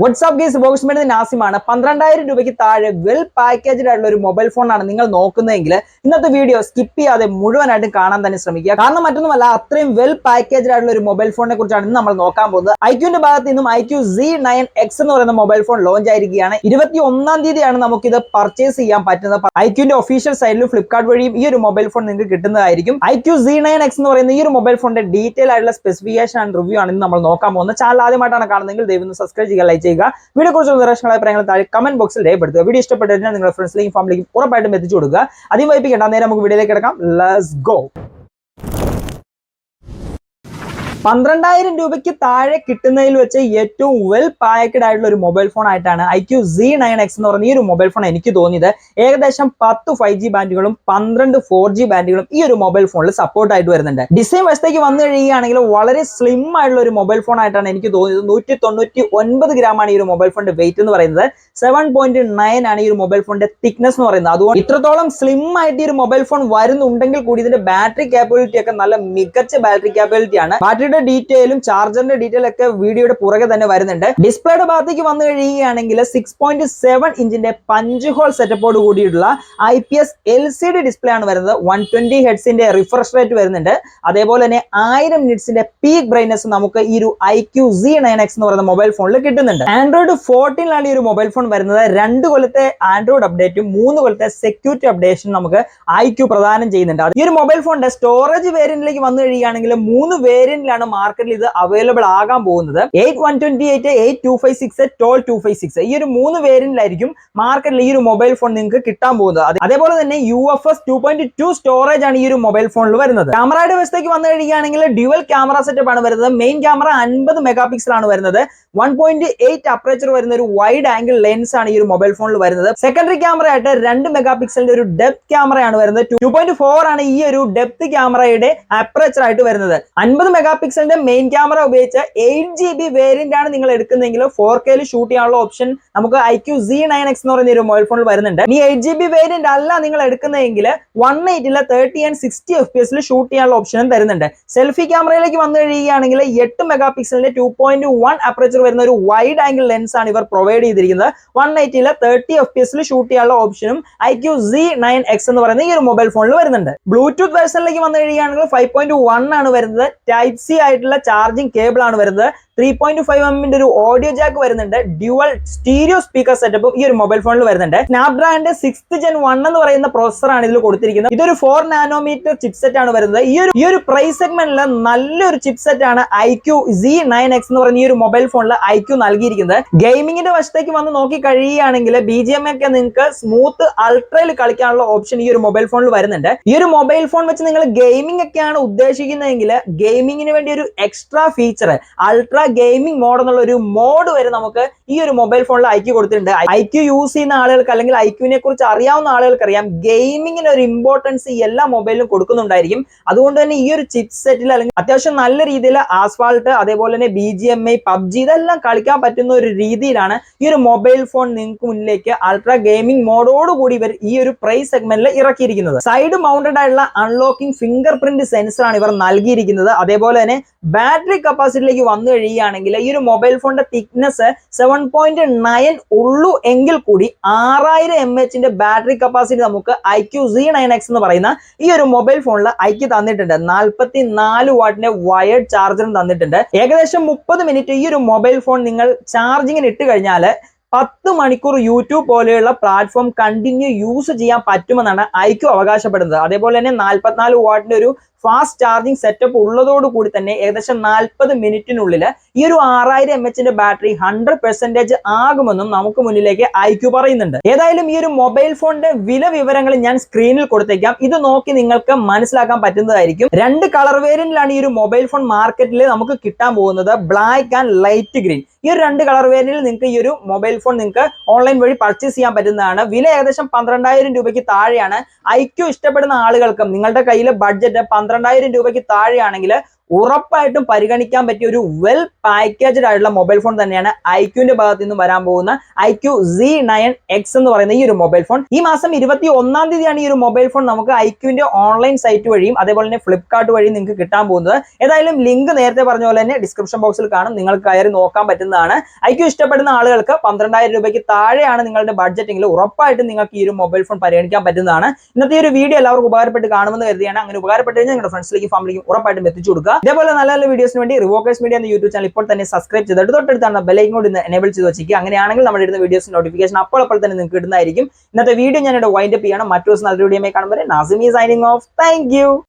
WhatsApp guys ബോക്സ്മെന്റ് നാസിമാണ് 12,000 രൂപയ്ക്ക് താഴെ well packaged ആയിട്ടുള്ള ഒരു മൊബൈൽ ഫോണാണ് നിങ്ങൾ നോക്കുന്നതെങ്കിൽ ഇന്നത്തെ വീഡിയോ സ്കിപ്പ് ചെയ്യാതെ മുഴുവനായിട്ടും കാണാൻ തന്നെ ശ്രമിക്കുക. കാരണം മറ്റൊന്നുമല്ല, അത്രയും വെൽ പാക്കേജ്ഡ് ആയിട്ടുള്ള ഒരു മൊബൈൽ ഫോണിനെ കുറിച്ചാണ് ഇന്ന് നമ്മൾ നോക്കാൻ പോകുന്നത്. ഐക്യൂന്റെ ഭാഗത്ത് നിന്നും IQ Z9X എന്ന് പറയുന്ന മൊബൈൽ ഫോൺ ലോഞ്ച് ആയിരിക്കുകയാണ്. 21-ാം തീയതിയാണ് നമുക്കിത് പർച്ചേസ് ചെയ്യാൻ പറ്റുന്നത്. ഐക്യൂന്റെ ഒഫീഷ്യൽ സൈറ്റിലും ഫ്ലിപ്കാർട്ട് വഴിയും ഈ ഒരു മൊബൈൽ ഫോൺ നിങ്ങൾക്ക് കിട്ടുന്നതായിരിക്കും. IQ Z9X എന്ന് പറയുന്ന ഈ ഒരു മൊബൈൽ ഫോണിന്റെ ഡീറ്റെയിൽ ആയിട്ടുള്ള സ്പെസിഫിക്കേഷൻ ആൻഡ് റിവ്യൂ ആണ് ഇന്ന് നമ്മൾ നോക്കാൻ പോകുന്നത്. ചാനൽ ആദ്യമായിട്ടാണ് കാണുന്നതെങ്കിൽ ദയവ് സബ്സ്ക്രൈബ് ചെയ്യുക, ലൈക്ക് ചെയ്യുക. വീഡിയോ കുറിച്ചുള്ള നിർദ്ദേശങ്ങളായ അഭിപ്രായങ്ങൾ താഴെ കമന്റ് ബോക്സിൽ രേഖപ്പെടുത്തുക. വീഡിയോ ഇഷ്ടപ്പെട്ടു കഴിഞ്ഞാൽ നിങ്ങളുടെ ഫ്രണ്ട്സിലേക്കും ഫാമിലിക്കും ഉറപ്പായിട്ടും എത്തിച്ചു കൊടുക്കുക. അധികം വൈകിപ്പിക്കേണ്ട, നേരെ നമുക്ക് വീഡിയോയിലേക്ക് കിടക്കാം. Let's go. 12,000 രൂപയ്ക്ക് താഴെ കിട്ടുന്നതിൽ വെച്ച് ഏറ്റവും വെൽ പാക്ഡ് ആയിട്ടുള്ള ഒരു മൊബൈൽ ഫോൺ ആയിട്ടാണ് IQ Z9X എന്ന് പറയുന്ന ഈ ഒരു മൊബൈൽ ഫോൺ എനിക്ക് തോന്നിയത്. ഏകദേശം 10 5G ബാൻഡുകളും 12 4G ബാൻഡുകളും ഈ ഒരു മൊബൈൽ ഫോണിൽ സപ്പോർട്ട് ആയിട്ട് വരുന്നുണ്ട്. ഡിസൈൻ വശത്തേക്ക് വന്നു കഴിയുകയാണെങ്കിൽ വളരെ സ്ലിം ആയിട്ടുള്ള ഒരു മൊബൈൽ ഫോൺ ആയിട്ടാണ് എനിക്ക് തോന്നിയത്. 199 ഗ്രാമാണ് ഈ ഒരു മൊബൈൽ ഫോണിന്റെ വെയിറ്റ് എന്ന് പറയുന്നത്. 7.9 ആണ് ഈ ഒരു മൊബൈൽ ഫോണിന്റെ തിക്നെസ് എന്ന് പറയുന്നത്. അതുകൊണ്ട് ഇത്രത്തോളം സ്ലിം ആയിട്ട് ഈ ഒരു മൊബൈൽ ഫോൺ വരുന്നുണ്ടെങ്കിൽ കൂടി ഇതിന്റെ ബാറ്ററി കാപ്പബിലിറ്റി ഒക്കെ നല്ല മികച്ച ബാറ്ററി കാപ്പബിലിറ്റി ആണ്. ബാറ്ററിയുടെ ഡീറ്റെയിലും ചാർജറിന്റെ ഡീറ്റെയിൽ ഒക്കെ വീഡിയോയുടെ പുറകെ തന്നെ വരുന്നുണ്ട്. ഡിസ്പ്ലേയുടെ ഭാഗത്തേക്ക് വന്നു കഴിയുകയാണെങ്കിൽ 6.7 ഇഞ്ചിന്റെ പഞ്ച് ഹോൾ സെറ്റപ്പോട് കൂടിയിട്ടുള്ള IPS LCD ഡിസ്പ്ലേ ആണ് വരുന്നത്. 120 ഹെഡ്സിന്റെ റിഫ്രഷ് റേറ്റ് വരുന്നുണ്ട്. അതേപോലെ തന്നെ 1000 നിറ്റ്സിന്റെ പീക്ക് ബ്രൈറ്റ്നസ് നമുക്ക് ഈ ഒരു IQ Z9X എന്ന് പറയുന്ന മൊബൈൽ ഫോണിൽ കിട്ടുന്നുണ്ട്. ആൻഡ്രോയിഡ് 14 ഈ ഒരു മൊബൈൽ ഫോൺ വരുന്നത്. 2 കൊല്ലത്തെ ആൻഡ്രോയിഡ് അപ്ഡേറ്റും 3 കൊല്ലത്തെ സെക്യൂരിറ്റി അപ്ഡേഷനും നമുക്ക് IQ പ്രദാനം ചെയ്യുന്നുണ്ട്. ഈ ഒരു മൊബൈൽ ഫോണിന്റെ സ്റ്റോറേജ് വേരിയന്റിലേക്ക് വന്നു കഴിയുകയാണെങ്കിൽ 3 വേരിയന്റിലാണ് മാർക്കറ്റിൽ ഇത് അവൈലബിൾ ആകാൻ പോകുന്നത്. 8128, 8256, 12256 ഈ ഒരു 3 വേരിയന്റിലായിരിക്കും മാർക്കറ്റിൽ ഈ ഒരു മൊബൈൽ ഫോൺ നിങ്ങൾക്ക് കിട്ടാൻ പോകുന്നത്. അതേപോലെ തന്നെ UFS 2.2 സ്റ്റോറേജ് ആണ് ഈ ഒരു മൊബൈൽ ഫോണിൽ വരുന്നത്. ക്യാമറയുടെ വശത്തേക്ക് വന്നു കഴിയുകയാണെങ്കിൽ ഡ്യുവൽ ക്യാമറ സെറ്റപ്പ് ആണ് വരുന്നത്. മെയിൻ ക്യാമറ 50 മെഗാ പിക്സൽ ആണ് വരുന്നത്. 1.8 അപ്പറേച്ചർ വരുന്ന ഒരു വൈഡ് ആംഗിൾ ലെൻസ് ആണ് ഈ ഒരു മൊബൈൽ ഫോണിൽ വരുന്നത്. സെക്കൻഡറി ക്യാമറ ആയിട്ട് 2 മെഗാ പിക്സലിന്റെ ഒരു ഡെപ്ത് ക്യാമറയാണ് വരുന്നത്. 2.4 ആണ് ഈ ഒരു ഡെപ്ത് ക്യാമറയുടെ അപ്പറേച്ചർ ആയിട്ട് വരുന്നത്. 50 മെഗാ പിക്സലിന്റെ മെയിൻ ക്യാമറ ഉപയോഗിച്ച് 8GB വേരിയന്റ് ആണ് നിങ്ങൾ എടുക്കുന്നതെങ്കിൽ 4K ഷൂട്ട് ചെയ്യാനുള്ള ഓപ്ഷൻ നമുക്ക് IQ Z9X എന്ന് പറയുന്ന ഒരു മൊബൈൽ ഫോണിൽ വരുന്നുണ്ട്. ഈ 8GB വേരിയന്റ് അല്ല നിങ്ങൾ എടുക്കുന്നതെങ്കിൽ 180 30 and 60 FPS ഷൂട്ട് ചെയ്യാനുള്ള ഓപ്ഷനും തരുന്നുണ്ട്. സെൽഫി ക്യാമറയിലേക്ക് വന്നു കഴിയുകയാണെങ്കിൽ 8 മെഗാ പിക്സലിന്റെ 2.1 അപ്പറേച്ചർ വരുന്ന ഒരു വൈഡ് ആംഗിൾ ലെൻസ് ആണ് ഇവർ പ്രൊവൈഡ് ചെയ്തിരിക്കുന്നത്. 180 30 FPS ഷൂട്ട് ചെയ്യാനുള്ള ഓപ്ഷനും IQ Z9X എന്ന് പറയുന്ന ഈ ഒരു മൊബൈൽ ഫോണിൽ വരുന്നുണ്ട്. ബ്ലൂടൂത്ത് വെർഷനിലേക്ക് വന്നു കഴിയുകയാണെങ്കിൽ 5.1 ആണ് വരുന്നത്. ടൈപ്പ് സി ആയിട്ടുള്ള ചാർജിംഗ് കേബിൾ ആണ് വരുന്നത്. 3.5mm ഒരു ഓഡിയോ ജാക്ക് വരുന്നുണ്ട്. ഡ്യുവൽ സ്റ്റീരിയോ സ്പീക്കർ സെറ്റപ്പും ഈ ഒരു മൊബൈൽ ഫോണിൽ വരുന്നുണ്ട്. സ്നാപ്ഡ്രാഗന്റെ 6th Gen 1 എന്ന് പറയുന്ന പ്രോസസർ ആണ് ഇതിൽ കൊടുത്തിരിക്കുന്നത്. ഇതൊരു 4 നാനോമീറ്റർ ചിപ്സെറ്റ് ആണ് വരുന്നത്. ഈ ഒരു പ്രൈസ് സെഗ്മെന്റിൽ നല്ലൊരു ചിപ്സെറ്റ് ആണ് IQ Z9X എന്ന് പറയുന്ന ഈ ഒരു മൊബൈൽ ഫോണിൽ IQ നൽകിയിരിക്കുന്നത്. ഗെയിമിങ്ങിന്റെ വശത്തേക്ക് വന്ന് നോക്കി കഴിയുകയാണെങ്കിൽ BGM ഒക്കെ നിങ്ങൾക്ക് സ്മൂത്ത് അൾട്രയിൽ കളിക്കാനുള്ള ഓപ്ഷൻ ഈ ഒരു മൊബൈൽ ഫോണിൽ വരുന്നുണ്ട്. ഈ ഒരു മൊബൈൽ ഫോൺ വെച്ച് നിങ്ങൾ ഗെയിമിംഗ് ഒക്കെയാണ് ഉദ്ദേശിക്കുന്നതെങ്കിൽ ഗെയിമിങ്ങിന് വേണ്ടി ഒരു extra feature ultra gaming mode എന്നുള്ള ഒരു മോഡ് വരെ നമുക്ക് ഈ ഒരു മൊബൈൽ ഫോണിൽ IQ കൊടുത്തിട്ടുണ്ട്. IQ യൂസ് ചെയ്യുന്ന ആളുകൾക്ക് അല്ലെങ്കിൽ IQനെ കുറിച്ച് അറിയാവുന്ന ആളുകൾക്ക് അറിയാം ഗെയിമിങ്ങിന് ഒരു ഇമ്പോർട്ടൻസ് എല്ലാ മൊബൈലിലും കൊടുക്കുന്നുണ്ടായിരിക്കും. അതുകൊണ്ട് തന്നെ ഈ ഒരു ചിപ്പ് സെറ്റിൽ അല്ലെങ്കിൽ അത്യാവശ്യം നല്ല രീതിയിൽ ആസ്ഫാൾട്ട് അതേപോലെ തന്നെ BGMI PUBG ഇതെല്ലാം കളിക്കാൻ പറ്റുന്ന ഒരു രീതിയിലാണ് ഈ ഒരു മൊബൈൽ ഫോൺ നിങ്ങൾക്ക് മുന്നിലേക്ക് അൾട്രാ ഗെയിമിംഗ് മോഡോടുകൂടി ഇവർ ഈ ഒരു പ്രൈസ് സെഗ്മെന്റിൽ ഇറക്കിയിരിക്കുന്നത്. സൈഡ് മൗണ്ടഡ് ആയിട്ടുള്ള അൺലോക്കിംഗ് ഫിംഗർ പ്രിന്റ് സെൻസർ ആണ് ഇവർ നൽകിയിരിക്കുന്നത്. അതേപോലെ തന്നെ ബാറ്ററി കപ്പാസിറ്റിയിലേക്ക് വന്നു കഴിയുകയാണെങ്കിൽ ഈ ഒരു മൊബൈൽ ഫോണിന്റെ തിക്നെസ് 7.9 ഉള്ളൂ എങ്കിൽ കൂടി 6000 mAh ബാറ്ററി കപ്പാസിറ്റി നമുക്ക് IQ Z9X എന്ന് പറയുന്ന ഈ ഒരു മൊബൈൽ ഫോണിൽ IQ തന്നിട്ടുണ്ട്. 44 വാട്ടിന്റെ വയർഡ് ചാർജറും തന്നിട്ടുണ്ട്. ഏകദേശം 30 മിനിറ്റ് ഈ ഒരു മൊബൈൽ ഫോൺ നിങ്ങൾ ചാർജിങ്ങിന് ഇട്ട് കഴിഞ്ഞാൽ 10 മണിക്കൂർ യൂട്യൂബ് പോലെയുള്ള പ്ലാറ്റ്ഫോം കണ്ടിന്യൂ യൂസ് ചെയ്യാൻ പറ്റുമെന്നാണ് IQ അവകാശപ്പെടുന്നത്. അതേപോലെ തന്നെ 44 വാട്ടിന്റെ ഒരു ഫാസ്റ്റ് ചാർജിങ് സെറ്റപ്പ് ഉള്ളതോടുകൂടി തന്നെ ഏകദേശം 40 മിനിറ്റിനുള്ളിൽ ഈ ഒരു 6000 mAh ബാറ്ററി 100% ആകുമെന്നും നമുക്ക് മുന്നിലേക്ക് IQ പറയുന്നുണ്ട്. ഏതായാലും ഈ ഒരു മൊബൈൽ ഫോണിന്റെ വില വിവരങ്ങൾ ഞാൻ സ്ക്രീനിൽ കൊടുത്തേക്കാം. ഇത് നോക്കി നിങ്ങൾക്ക് മനസ്സിലാക്കാൻ പറ്റുന്നതായിരിക്കും. 2 കളർ വേരിയന്റിലാണ് ഈ ഒരു മൊബൈൽ ഫോൺ മാർക്കറ്റിൽ നമുക്ക് കിട്ടാൻ പോകുന്നത്. Black and light green. ഈ ഒരു 2 കളർ വേരിയന്റിൽ നിങ്ങൾക്ക് ഈ ഒരു മൊബൈൽ ഫോൺ നിങ്ങൾക്ക് ഓൺലൈൻ വഴി പർച്ചേസ് ചെയ്യാൻ പറ്റുന്നതാണ്. വില ഏകദേശം 12,000 രൂപയ്ക്ക് താഴെയാണ്. IQ ഇഷ്ടപ്പെടുന്ന ആളുകൾക്കും നിങ്ങളുടെ കയ്യിലെ ബഡ്ജറ്റ് 12,000 രൂപയ്ക്ക് താഴെയാണെങ്കിൽ ഉറപ്പായിട്ടും പരിഗണിക്കാൻ പറ്റിയ ഒരു വെൽ പാക്കേജ്ഡ് ആയിട്ടുള്ള മൊബൈൽ ഫോൺ തന്നെയാണ് ഐക്യുവിന്റെ ഭാഗത്ത് നിന്ന് വരാൻ പോകുന്ന iQOO Z9X എന്ന് പറയുന്ന ഈ ഒരു മൊബൈൽ ഫോൺ. ഈ മാസം 21-ാം തീയതിയാണ് ഈ ഒരു മൊബൈൽ ഫോൺ നമുക്ക് ഐക്യുവിന്റെ ഓൺലൈൻ സൈറ്റ് വഴിയും അതേപോലെ തന്നെ ഫ്ലിപ്കാർട്ട് വഴിയും നിങ്ങൾക്ക് കിട്ടാൻ പോകുന്നത്. ഏതായാലും ലിങ്ക് നേരത്തെ പറഞ്ഞ പോലെ തന്നെ ഡിസ്ക്രിപ്ഷൻ ബോക്സിൽ കാണും, നിങ്ങൾക്ക് കയറി നോക്കാൻ പറ്റുന്നതാണ്. ഐക്യു ഇഷ്ടപ്പെടുന്ന ആളുകൾക്ക് 12,000 രൂപയ്ക്ക് താഴെയാണ് നിങ്ങളുടെ ബഡ്ജറ്റെങ്കിൽ ഉറപ്പായിട്ടും നിങ്ങൾക്ക് ഈ ഒരു മൊബൈൽ ഫോൺ പരിഗണിക്കാൻ പറ്റുന്നതാണ്. ഇന്നത്തെ ഒരു വീഡിയോ എല്ലാവർക്കും ഉപകാരപ്പെട്ട് കാണുമെന്ന് കരുതിയാണ്. അങ്ങനെ ഉപകാരപ്പെട്ട് കഴിഞ്ഞാൽ നിങ്ങളുടെ ഫ്രണ്ട്സിലേക്കും ഫാമിലിക്കും ഉറപ്പായിട്ടും എത്തിച്ചു കൊടുക്കുക. ഇതേപോലെ നല്ല നല്ല വീഡിയോസിന് വേണ്ടി റിവോക്കേഴ്സ് മീഡിയ എന്ന യൂട്യൂബ് ചാനൽ ഇപ്പോൾ തന്നെ സബ്സ്ക്രൈബ് ചെയ്തിട്ട് തൊട്ടടുത്താണ് ബെല്ലൈക്കൺ കൂടി എനേബിൾ ചെയ്ത് വെച്ചിരിക്കുക. അങ്ങനെയാണെങ്കിൽ നമ്മുടെ ഇടുന്ന വീഡിയോസ് നോട്ടിഫിക്കേഷൻ അപ്പോൾ തന്നെ നിങ്ങൾക്ക് കിട്ടുന്നതായിരിക്കും. ഇന്നത്തെ വീഡിയോ ഞാൻ ഇവിടെ വൈൻഡ് അപ്പ് ചെയ്യണം. മറ്റൊരു നല്ല വീഡിയോയുമായി കാണുമ്പോൾ Nasimi signing off. Thank you.